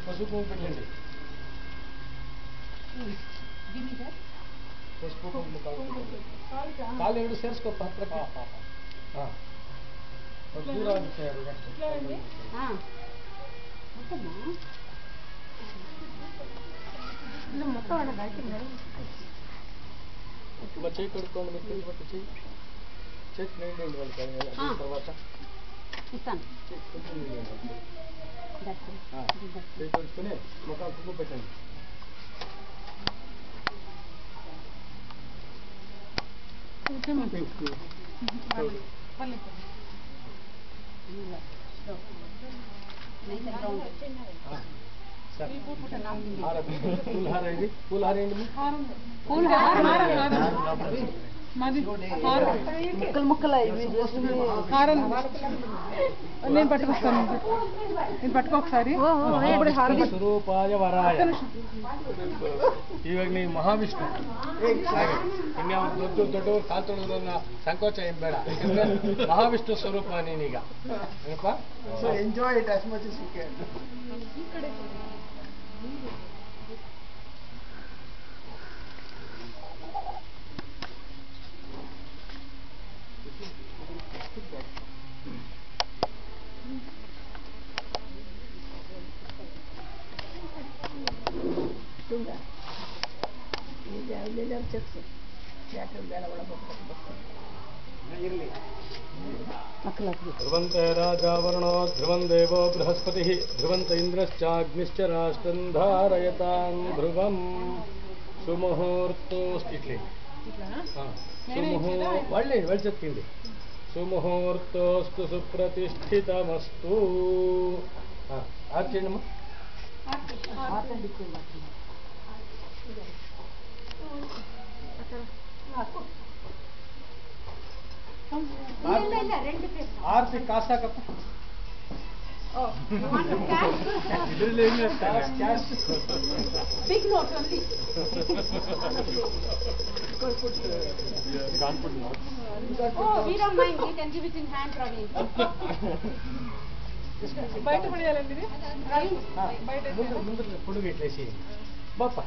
పసుపు కుంకుమ పెట్టండి. పసుపు కుంకుమ కాళ్ళు ಎರಡು ಸೇರಿಸ್ಕೊಪ್ಪ ಹತ್ರಕ್ಕೆ. ದೂರ ಆಗಿರ್ತಾರೆ చెయ్యి కడుక్కోండి. మీరు తీసుకుంటే చేతి నిండి వాళ్ళు తర్వాత ఇస్తాను. చేయి కడుక్కొని ముఖం కుంకుమ పెట్టండి. పూలహార ఏంటి? పూలహార ఏంటి? ముక్కలు ముక్కలు నేను పట్టుకొస్తాను. నేను పట్టుకో ఒకసారి. ಸ್ವರೂಪಾಯ ವರಾಯ ಇವಾಗ ನೀವು ಮಹಾವಿಷ್ಣು ಇನ್ಯಾವ ದೊಡ್ಡವ್ರು ಕಾಲು ತೊಳೆದ್ರನ್ನ ಸಂಕೋಚ ಏನ್ ಬೇಡ. ಯಾಕಂದ್ರೆ ಮಹಾವಿಷ್ಣು ಸ್ವರೂಪ ನೀನೀಗ ಏನಪ್ಪ. So enjoy it as much as you can. ಧ್ರುವಂತೆ ರಾಜಾವರಣೋ ಧ್ರುವಂ ದೇವೋ ಬೃಹಸ್ಪತಿ ಧ್ರುವಂತ ಇಂದ್ರಶ್ಚಾಗ್ನಿಶ್ಚ ರಾಷ್ಟ್ರಂ ಧಾರಯತಾಂ ಧ್ರುವಂ ಸುಮುಹೂರ್ತೋಸ್ತಿಟ್ಲಿ ಒಳ್ಳೆ ಒಳ್ಳೆತ್ತಿಂಡಿ ಸುಮುಹೂರ್ತೋಸ್ತು ಸುಪ್ರತಿಷ್ಠಿತಮಸ್ತು. ಆಚೆಣ್ಣಮ್ಮ ಆರ್ತಿ ಕಾಸಾಕಪ್ಪ. Big note only. Can't put notes. Oh, we don't mind. We can give it in hand, Praveen. బయట పడేయాలండి ఇది. Praveen, ముందు పొడుగు ఇట్లేసి బాప